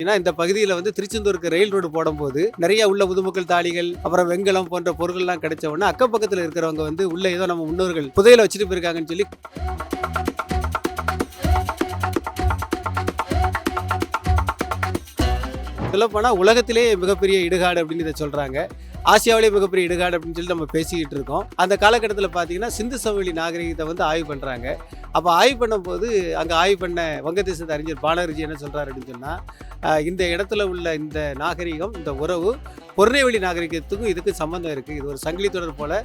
ஏன்னா இந்த பகுதியில் வந்து திருச்செந்தூருக்கு ரயில் ரோடு போடும்போது நிறைய உள்ள முதுமக்கள் தாளிகள் அப்புறம் வெங்கலம் போன்ற பொருட்கள்லாம் கிடைச்ச உடனே அக்கப்பக்கத்தில் இருக்கிறவங்க வந்து உள்ள ஏதோ நம்ம முன்னோர்கள் புதையல வச்சுட்டு போயிருக்காங்கன்னு சொல்லி சொல்லப்போனால் உலகத்திலே மிகப்பெரிய இடுகாடு அப்படின்னு இதை சொல்றாங்க. ஆசியாவிலே மிகப்பெரிய இடுகாடு அப்படின்னு சொல்லி நம்ம பேசிக்கிட்டு இருக்கோம். அந்த காலகட்டத்தில் பார்த்தீங்கன்னா சிந்து சமவெளி நாகரிகத்தை வந்து ஆய்வு பண்ணுறாங்க. அப்போ ஆய்வு பண்ணும்போது அங்கே ஆய்வு பண்ண வங்கதேசத்து அறிஞர் பானர்ஜி என்ன சொல்கிறார் அப்படின்னு சொன்னால், இந்த இடத்துல உள்ள இந்த நாகரிகம், இந்த உறவு பொருநெவெளி நாகரிகத்துக்கும் இதுக்கு சம்மந்தம் இருக்குது. இது ஒரு சங்கிலி தொடர் போல.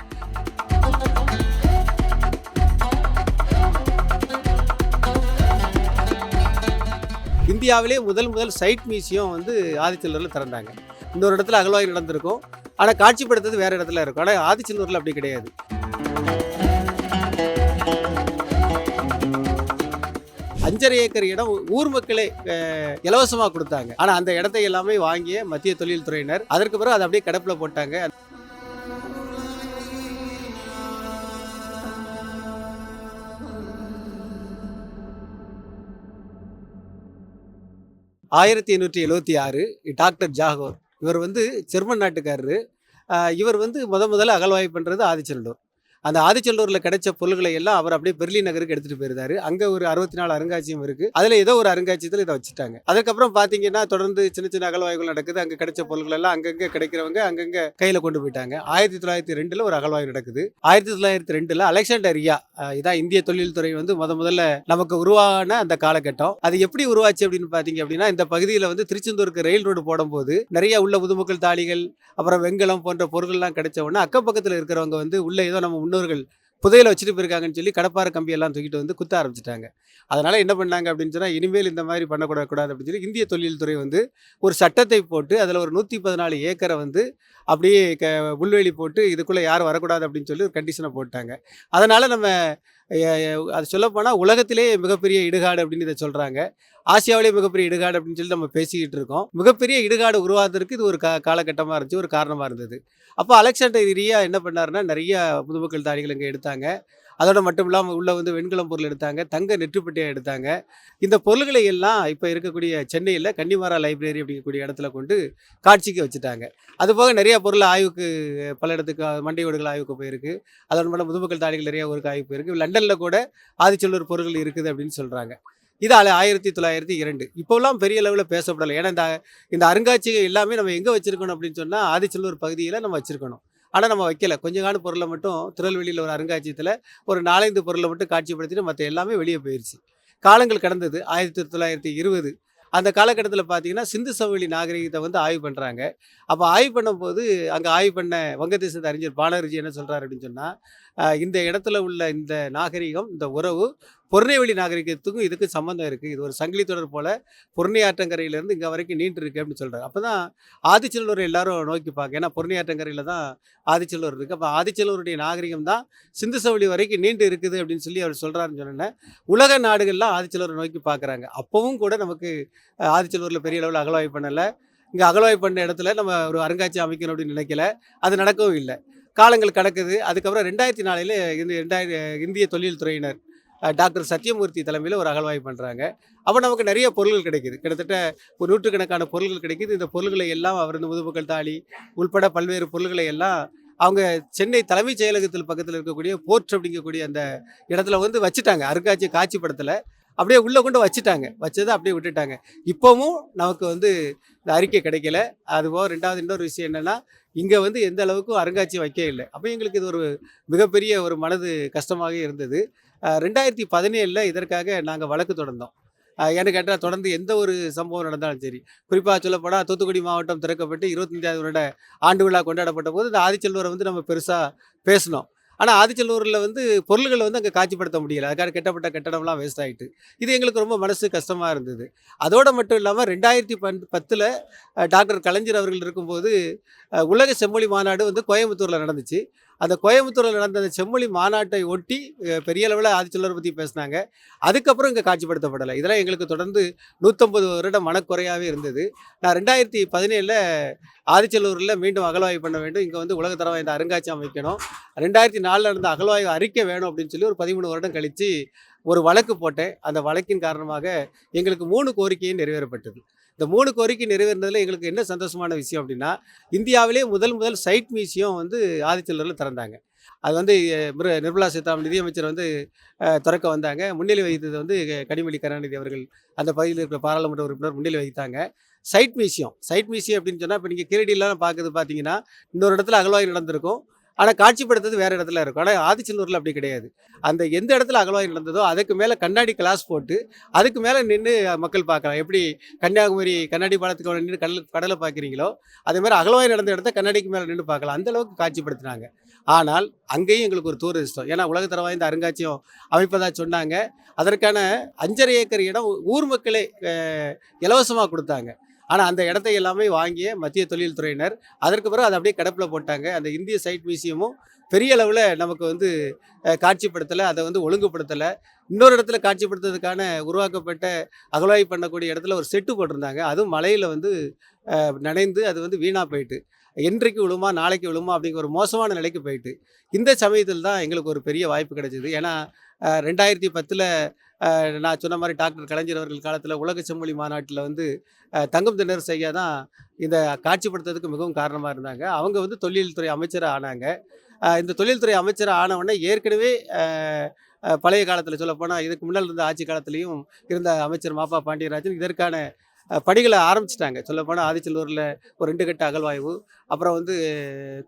இந்தியாவிலே முதல் சைட் மியூசியம் வந்து ஆதிச்சநல்லூரில் திறந்தாங்க. இன்னொரு இடத்துல அகழ்வாய்வு நடந்திருக்கும், ஆனால் காட்சிப்படுத்துறது வேறு இடத்துல இருக்கும். ஆனால் ஆதிச்சநல்லூரில் அப்படி கிடையாது. 5½ ஏக்கர் இடம் ஊர் மக்களே இலவசமாக கொடுத்தாங்க. ஆனால் அந்த இடத்தை எல்லாமே வாங்கிய மத்திய தொழில் துறையினர் அதற்கு பிறகு அதை அப்படியே கிடப்பில் போட்டாங்க. 1876 டாக்டர் ஜாகோர், இவர் வந்து ஜெர்மன் நாட்டுக்காரரு. இவர் வந்து முதல்ல அகழ்வாய்வு பண்ணுறது ஆதிச்சநல்லூர். அந்த ஆதிச்சநல்லூரில் கிடைச்ச பொருள்களை எல்லாம் அவர் அப்படியே பெர்லின் நகருக்கு எடுத்துகிட்டு போயிருந்தாரு. அங்கே ஒரு 64 அருங்காட்சியம் இருக்குது. அதில் ஏதோ ஒரு அருங்காட்சியத்தில் இதை வச்சுட்டாங்க. அதுக்கப்புறம் பார்த்தீங்கன்னா தொடர்ந்து சின்ன அகழ்வாய்வுகள் நடக்குது. அங்கே கிடைச்ச பொருள்கள் எல்லாம் அங்கங்கே கிடைக்கிறவங்க அங்கங்கே கையில் கொண்டு போயிட்டாங்க. 1902 ஒரு அகழ்வாய்வு நடக்குது. 1902 அலெக்சாண்டரியா, இதான் இந்திய தொழில்துறை வந்து முதல்ல நமக்கு உருவான அந்த காலகட்டம். அது எப்படி உருவாச்சு அப்படின்னு பார்த்தீங்க அப்படின்னா, இந்த பகுதியில் வந்து திருச்செந்தூருக்கு ரயில் ரோடு போடும்போது நிறைய உள்ள முதுமக்கள் தாளிகள் அப்புறம் வெங்கலம் போன்ற பொருட்கள்லாம் கிடைச்ச உடனே அக்கப்பக்கத்தில் இருக்கிறவங்க வந்து உள்ள ஏதோ நம்ம முன்னோர்கள் புதையல வச்சுட்டு போயிருக்காங்கன்னு சொல்லி கடப்பார கம்பியெல்லாம் தூக்கிட்டு வந்து குத்த ஆரம்பிச்சிட்டாங்க. அதனால் என்ன பண்ணாங்க அப்படின்னு சொன்னால், இனிமேல் இந்த மாதிரி பண்ணக்கூடாது அப்படின்னு சொல்லி இந்திய தொழில்துறை வந்து ஒரு சட்டத்தை போட்டு அதில் ஒரு 114 ஏக்கரை வந்து அப்படியே புல்வெளி போட்டு இதுக்குள்ளே யாரும் வரக்கூடாது அப்படின்னு சொல்லி ஒரு கண்டிஷனை போட்டாங்க. அதனால் நம்ம அது சொல்லப்போனால் உலகத்திலே மிகப்பெரிய இடுகாடு அப்படின்னு இதை சொல்கிறாங்க. ஆசியாவிலே மிகப்பெரிய இடுகாடு அப்படின்னு சொல்லி நம்ம பேசிக்கிட்டு இருக்கோம். மிகப்பெரிய இடுகாடு உருவாவதற்கு இது ஒரு காலகட்டமாக இருந்துச்சு, ஒரு காரணமாக இருந்தது. அப்போ அலெக்சாண்டரியா என்ன பண்ணாருன்னா, நிறைய முதுமக்கள் தாழிகள் இங்கே எடுத்தாங்க. அதோடு மட்டும் இல்லாமல் உள்ள வந்து வெண்கலம் பொருள் எடுத்தாங்க, தங்க நெற்றுப்பட்டியை எடுத்தாங்க. இந்த பொருள்களை எல்லாம் இப்போ இருக்கக்கூடிய சென்னையில் கன்னிமாரா லைப்ரரி அப்படிங்கக்கூடிய இடத்துல கொண்டு காட்சிக்கு வச்சுட்டாங்க. அதுபோக நிறைய பொருள் ஆய்வுக்கு பல இடத்துக்கு மண்டை ஓடுகள் ஆய்வுக்கு போயிருக்கு. அதோட மட்டும் முதுமக்கள் தாழிகள் நிறைய ஊருக்கு ஆய்வு போயிருக்கு. லண்டனில் கூட ஆதிச்சநல்லூர் பொருட்கள் இருக்குது அப்படின்னு சொல்கிறாங்க. இது 1902. இப்போலாம் பெரிய அளவில் பேசப்படலை. ஏன்னா இந்த அருங்காட்சியகம் எல்லாமே நம்ம எங்கே வச்சுருக்கணும் அப்படின்னு சொன்னால் ஆதிச்சநல்லூர் பகுதியில் நம்ம வச்சுருக்கணும். ஆனால் நம்ம வைக்கல. கொஞ்ச கால பொருளை மட்டும் திருநெல்வேலியில் ஒரு அருங்காட்சியகத்தில் ஒரு 4-5 பொருளை மட்டும் காட்சிப்படுத்திட்டு மற்ற எல்லாமே வெளியே போயிடுச்சு. காலங்கள் கடந்தது. 1920 அந்த காலகட்டத்தில் பார்த்தீங்கன்னா சிந்து சமவெளி நாகரிகத்தை வந்து ஆய்வு பண்ணுறாங்க. அப்போ ஆய்வு பண்ணும்போது அங்கே ஆய்வு பண்ண வங்கதேசத்து அறிஞர் பானர்ஜி என்ன சொல்கிறார் அப்படின்னு சொன்னால், இந்த இடத்துல உள்ள இந்த நாகரிகம், இந்த உறவு பொருநெவெளி நாகரிகத்துக்கும் இதுக்கு சம்மந்தம் இருக்குது. இது ஒரு சங்கிலி தொடர் போல பொருணை ஆற்றங்கரையிலேருந்து இங்கே வரைக்கும் நீண்டு இருக்குது அப்படின்னு சொல்கிறார். அப்போ தான் ஆதிச்சநல்லூர் எல்லாரும் நோக்கி பார்க்க, ஏன்னா பொருணை ஆற்றங்கரையில் தான் ஆதிச்சநல்லூர் இருக்குது. அப்போ ஆதிச்சநல்லூருடைய நாகரிகம் தான் சிந்து சமவெளி வரைக்கும் நீண்டு இருக்குது அப்படின்னு சொல்லி அவர் சொல்கிறாருன்னு சொன்னோன்னே உலக நாடுகள்லாம் ஆதிச்சநல்லூரை நோக்கி பார்க்குறாங்க. அப்போவும் கூட நமக்கு ஆதிச்சநல்லூரில் பெரிய அளவில் அகழ்வாய்வு பண்ணலை. இங்கே அகழ்வாய்வு பண்ண இடத்துல நம்ம ஒரு அருங்காட்சியம் அமைக்கணும் அப்படின்னு நினைக்கல. அது நடக்கவும் இல்லை. காலங்கள் கடக்குது. அதுக்கப்புறம் 2004 இந்த இந்திய தொழில்துறையினர் டாக்டர் சத்யமூர்த்தி தலைமையில் ஒரு அகழ்வாய்வு பண்ணுறாங்க. அப்போ நமக்கு நிறைய பொருள்கள் கிடைக்குது. கிட்டத்தட்ட ஒரு நூற்றுக்கணக்கான பொருள்கள் கிடைக்குது. இந்த பொருள்களை எல்லாம் அவர் இந்த முதுமக்கள் தாழி உள்பட பல்வேறு பொருள்களை எல்லாம் அவங்க சென்னை தலைமைச் செயலகத்தில் பக்கத்தில் இருக்கக்கூடிய போர்ட் அப்படிங்கக்கூடிய அந்த இடத்துல வந்து வச்சுட்டாங்க. அருங்காட்சியை காட்சிப்படுத்தலை, அப்படியே உள்ளே கொண்டு வச்சுட்டாங்க. வச்சதை அப்படியே விட்டுட்டாங்க. இப்போவும் நமக்கு வந்து இந்த அறிக்கை கிடைக்கல. அதுபோக இன்னொரு விஷயம் என்னென்னா, இங்கே வந்து எந்த அளவுக்கும் அருங்காட்சியம் வைக்க இல்லை. அப்போ எங்களுக்கு இது ஒரு மிகப்பெரிய ஒரு மனது கஷ்டமாக இருந்தது. 2017 இதற்காக நாங்கள் வழக்கு தொடர்ந்தோம். ஏன்னு கேட்டால் தொடர்ந்து எந்த ஒரு சம்பவம் நடந்தாலும் சரி, குறிப்பாக சொல்லப்போனால் தூத்துக்குடி மாவட்டம் திறக்கப்பட்டு 25வது வருட ஆண்டு விழா கொண்டாடப்பட்ட போது இந்த ஆதிச்சநல்லூரை வந்து நம்ம பெருசாக பேசினோம். ஆனால் ஆதிச்சநல்லூரில் வந்து பொருள்களை வந்து அங்கே காட்சிப்படுத்த முடியலை. அதுக்காக கட்டப்பட்ட கட்டடம்லாம் வேஸ்ட் ஆகிட்டு. இது எங்களுக்கு ரொம்ப மனசு கஷ்டமாக இருந்தது. அதோடு மட்டும் இல்லாமல் 2010 டாக்டர் கலைஞர் அவர்கள் இருக்கும்போது உலக செம்மொழி மாநாடு வந்து கோயம்புத்தூரில் நடந்துச்சு. அந்த கோயம்புத்தூரில் நடந்த அந்த செம்மொழி மாநாட்டை ஒட்டி பெரிய அளவில் ஆதிச்சநல்லூரை பற்றி பேசினாங்க. அதுக்கப்புறம் இங்கே காட்சிப்படுத்தப்படலை. இதெல்லாம் எங்களுக்கு தொடர்ந்து 150 வருடம் மனக்குறையாகவே இருந்தது. நான் 2017 ஆதிச்சநல்லூரில் மீண்டும் அகழ்வாய்வு பண்ண வேண்டும், இங்கே வந்து உலகத்தரம் வாய்ந்த அருங்காட்சியம் அமைக்கணும், 2004 நடந்த அகழ்வாய்வு அறிக்கை வேணும் அப்படின்னு சொல்லி ஒரு 13 வருடம் கழித்து ஒரு வழக்கு போட்டேன். அந்த வழக்கின் காரணமாக எங்களுக்கு 3 கோரிக்கையும் நிறைவேறப்பட்டது. இந்த 3 கோரிக்கை நிறைவேறினதில் எங்களுக்கு என்ன சந்தோஷமான விஷயம் அப்படின்னா, இந்தியாவிலே முதல் முதல் சைட் மியூசியம் வந்து ஆதிச்சநல்லூர்ல திறந்தாங்க. அது வந்து நிர்மலா சீதாராமன் நிதியமைச்சர் வந்து திறக்க வந்தாங்க. முன்னிலை வகித்தது வந்து கனிமொழி கருணாநிதி அவர்கள் அந்த பகுதியில் இருக்கிற பாராளுமன்ற உறுப்பினர் முன்னிலை வகித்தாங்க. சைட் மியூசியம் அப்படின்னு சொன்னா, இப்ப நீங்க கீழடிலாம் பார்க்குறது பார்த்தீங்கன்னா, இன்னொரு இடத்துல அகழ்வாய்வு நடந்திருக்கும். ஆனா காட்சிப்படுத்துறது வேற இடத்துல இருக்கும். ஆனா ஆதிச்சநல்லூர்ல அப்படி கிடையாது. அந்த எந்த இடத்துல அகழ்வாய்வு நடந்ததோ அதுக்கு மேல கண்ணாடி கிளாஸ் போட்டு, அதுக்கு மேல நின்னு மக்கள் பார்க்கலாம். எப்படி கன்னியாகுமரி கண்ணாடி பாலத்துக்கு நின்னு கடல பார்க்குறீங்களோ, அதே மாரி அகழ்வாய்வு நடந்த இடத்த கண்ணாடிக்கு மேல நின்னு பார்க்கலாம். அந்த அளவுக்கு காட்சிப்படுத்தினாங்க. ஆனால் அங்கேயும் எங்களுக்கு ஒரு துரதிர்ஷ்டம். ஏன்னா உலகத்தரம் வாய்ந்த அருங்காட்சியகம் அமைப்பதா சொன்னாங்க. அதற்கான 5½ ஏக்கர் இடம் ஊர் மக்களே இலவசமா குடுத்தாங்க. ஆனா அந்த இடத்தை எல்லாமே வாங்கிய மத்திய தொல்லியல் துறையினர், அதற்கு பிறகு அத அப்படியே கிடப்புல போட்டாங்க. அந்த இந்திய சைட் மியூசியமும் பெரிய அளவுல நமக்கு வந்து காட்சிப்படுத்தல. அத வந்து ஒழுங்குபடுத்தல. இன்னொரு இடத்துல காட்சிப்படுத்துறதுக்கான உருவாக்கப்பட்ட அகழ்வாய்வு பண்ணக்கூடிய இடத்துல ஒரு செட்டு போட்டிருந்தாங்க. அதுவும் மழையில வந்து நனைந்து அது வந்து வீணா போயிட்டு. என்றைக்கு விழுமா, நாளைக்கு விழுமா அப்படிங்கிற ஒரு மோசமான நிலைக்கு போயிட்டு. இந்த சமயத்தில் தான் எங்களுக்கு ஒரு பெரிய வாய்ப்பு கிடைச்சது. ஏன்னா 2010ல நான் சொன்ன மாரி டாக்டர் கலைஞர் அவர்கள் காலத்தில உலக செம்மொழி மாநாட்டில வந்து தங்கம் தென்னரசு ஐயா தான் இத காட்சிப்படுத்துறதுக்கு மிகவும் காரணமா இருந்தாங்க. அவங்க வந்து தொல்லியல் துறை அமைச்சரா ஆனாங்க. இந்த தொல்லியல் துறை அமைச்சரா ஆன உடனே ஏற்கனவே அ அ பழைய காலத்தில சொல்லப்போனா, இதுக்கு முன்னால இருந்த ஆட்சி காலத்திலயும் இருந்த அமைச்சர் மாப்பா பாண்டியராஜன் இதற்கான பணிகள ஆரம்பிச்சுட்டாங்க. சொல்லப்போனா ஆதிச்சநல்லூர்ல ஒரு 2 கட்ட அகழ்வாய்வு, அப்புறம் வந்து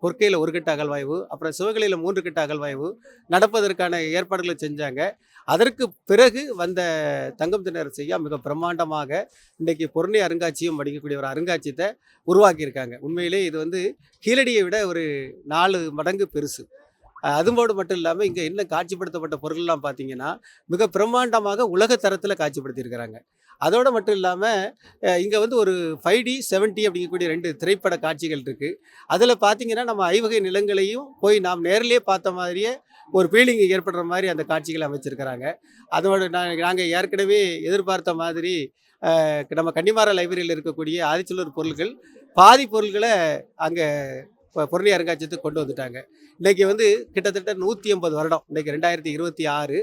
கொற்கையில 1 கட்ட அகழ்வாய்வு, அப்புறம் சிவகலையில 3 கட்ட அகழ்வாய்வு நடப்பதற்கான ஏற்பாடுகள செஞ்சாங்க. அதற்கு பிறகு வந்த தங்கம் தென்னரசு ஐயா மிக பிரம்மாண்டமாக இன்றைக்கு பொருணை அருங்காட்சியகம் படிக்கக்கூடிய ஒரு அருங்காட்சியத்த உருவாக்கியிருக்காங்க. உண்மையிலே இது வந்து கீழடியை விட ஒரு 4 மடங்கு பெருசு. அதுவோடு மட்டும் இல்லாம இங்க என்ன காட்சிப்படுத்தப்பட்ட பொருள்லாம் பார்த்தீங்கன்னா, மிக பிரம்மாண்டமாக உலக தரத்தில காட்சிப்படுத்தியிருக்கிறாங்க. அதோட மட்டும் இல்லாம இங்க வந்து ஒரு 5D, 7D அப்படிங்கக்கூடிய 2 திரைப்பட காட்சிகள் இருக்கு. அதில பார்த்தீங்கன்னா, நம்ம ஐவகை நிலங்களையும் போய் நாம் நேரிலேயே பார்த்த மாதிரியே ஒரு ஃபீலிங் ஏற்படுற மாரி அந்த காட்சிகள அமைச்சிருக்கிறாங்க. அதோட நாங்க ஏற்கனவே எதிர்பார்த்த மாதிரி நம்ம கன்னிமாரா லைப்ரரியில இருக்கக்கூடிய ஆதிச்சநல்லூர் பொருட்கள், பாதி பொருள்கள அங்க பொருணை அருங்காட்சியகத்துக்கு கொண்டு வந்துட்டாங்க. இன்னைக்கு வந்து கிட்டத்தட்ட 180 வருடம். இன்னைக்கு 2026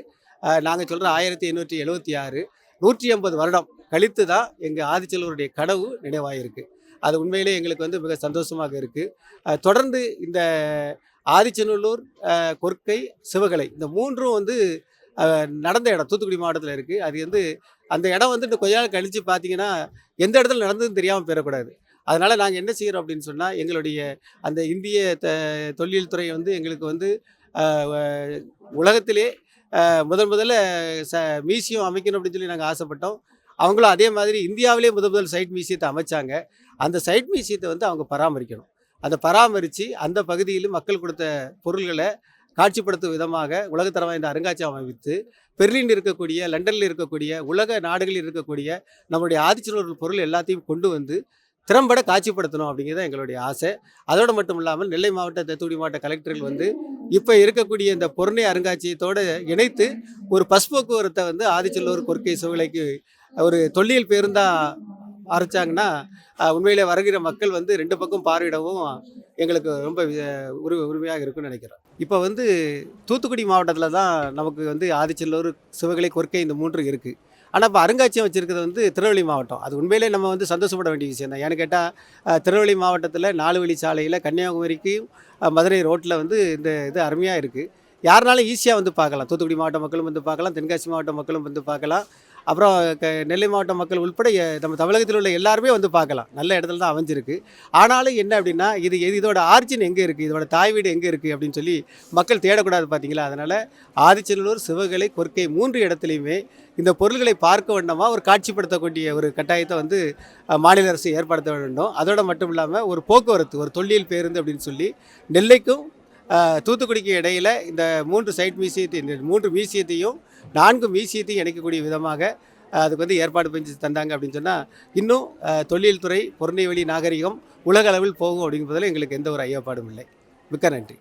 நாங்க சொல்ற 1876 180 வருடம் கழித்து தான் எங்க ஆதிச்சநல்லூருடைய கனவு நினைவாயிருக்கு. அது உண்மையிலேயே எங்களுக்கு வந்து மிக சந்தோஷமாக இருக்கு. தொடர்ந்து இந்த ஆதிச்சநல்லூர், கொற்கை, சிவகலை இந்த 3ம் வந்து நடந்த இடம் தூத்துக்குடி மாவட்டத்தில இருக்கு. அது வந்து அந்த இடம் வந்து இன்னும் கொஞ்ச நாள் கழிச்சு பார்த்தீங்கன்னா, எந்த இடத்துல நடந்ததுன்னு தெரியாம போயிறக்கூடாது. அதனால நாங்க என்ன செய்றோம் அப்படின்னு சொன்னா, எங்களுடைய அந்த இந்திய தொல்லியல் துறை வந்து எங்களுக்கு வந்து அ வ உலகத்திலே முதல்ல ச மியூசியம் அமைக்கணும் அப்படின்னு சொல்லி நாங்க ஆசைப்பட்டோம். அவங்களும் அதே மாதிரி இந்தியாவிலே முதல் சைட் மியூசியத்த அமைச்சாங்க. அந்த சைட் மியூசியத்த வந்து அவங்க பராமரிக்கணும். அத பராமரிச்சு அந்த பகுதியிலும் மக்கள் கொடுத்த பொருள்கள காட்சிப்படுத்தும் விதமாக உலகத்தரம் வாய்ந்த அருங்காட்சியகம் அமைத்து, பெர்லின் இருக்கக்கூடிய, லண்டன்ல இருக்கக்கூடிய, உலக நாடுகளில் இருக்கக்கூடிய நம்முடைய ஆதிச்சநல்லூர் பொருள் எல்லாத்தையும் கொண்டு வந்து திறம்பட காட்சிப்படுத்தணும் அப்படிங்கிறது தான் எங்களுடைய ஆசை. அதோடு மட்டும் இல்லாமல் நெல்லை மாவட்ட, தூத்துக்குடி மாவட்ட கலெக்டர்கள் வந்து இப்ப இருக்கக்கூடிய இந்த பொருணை அருங்காட்சியகத்தோட இணைத்து ஒரு பஸ் போக்குவரத்த வந்து ஆதிச்சநல்லூர், கொற்கை, சிவகலைக்கு ஒரு தொல்லியல் பேருந்தா அறிவிச்சாங்கன்னா, உண்மையிலே வருகிற மக்கள் வந்து 2 பக்கம் பார்வையிடவும் எங்களுக்கு ரொம்ப உரிமையாக இருக்கும்னு நினைக்கிறோம். இப்ப வந்து தூத்துக்குடி மாவட்டத்தில தான் நமக்கு வந்து ஆதிச்சநல்லூர், சிவகலை, கொற்கை இந்த 3 இருக்கு. ஆனா, இப்ப அருங்காட்சியகம் வச்சிருக்கிறது வந்து திருநெல்வேலி மாவட்டம். அது உண்மையிலே நம்ம வந்து சந்தோஷப்பட வேண்டிய விஷயம் தான். ஏன்னு கேட்டா, திருநெல்வேலி மாவட்டத்தில 4 வழிச்சாலையில கன்னியாகுமரிக்கு மதுரை ரோட்ல வந்து இந்த இது அருமையா இருக்கு. யாருனாலும் ஈஸியா வந்து பார்க்கலாம். தூத்துக்குடி மாவட்ட மக்களும் வந்து பார்க்கலாம். தென்காசி மாவட்ட மக்களும் வந்து பார்க்கலாம். அப்புறம் நெல்லை மாவட்ட மக்கள் உட்பட நம்ம தமிழகத்தில் உள்ள எல்லாருமே வந்து பார்க்கலாம். நல்ல இடத்துல தான் அமைஞ்சிருக்கு. ஆனாலும் என்ன அப்படின்னா, இதோட ஆரிஜின் எங்கே இருக்குது? இதோட தாய் வீடு எங்கே இருக்குது? அப்படின்னு சொல்லி மக்கள் தேடக்கூடாது பார்த்தீங்களா? அதனால ஆதிச்சநல்லூர், சிவகலை, கொற்கை 3 இடத்துலயுமே இந்த பொருள்களை பார்க்க வண்ணமா ஒரு காட்சிப்படுத்தக்கூடிய ஒரு கட்டாயத்தை வந்து மாநில அரசு ஏற்படுத்த வேண்டும். அதோட மட்டும் இல்லாம ஒரு போக்குவரத்து, ஒரு தொல்லியல் பேருந்து அப்படின்னு சொல்லி நெல்லைக்கும் தூத்துக்குடிக்கு இடையில இந்த 3 மியூசியத்தையும் 4 மியூசியத்தையும் இணைக்கக்கூடிய விதமாக அதுக்கு வந்து ஏற்பாடு செஞ்சு தந்தாங்க அப்படின்னு சொன்னா, இன்னும் தொல்லியல் துறை, பொருண்மைவெளி நாகரிகம் உலக அளவில் போகும் அப்படிங்கிறதுல எங்களுக்கு எந்த ஒரு ஐயப்பாடும் இல்லை. மிக்க நன்றி.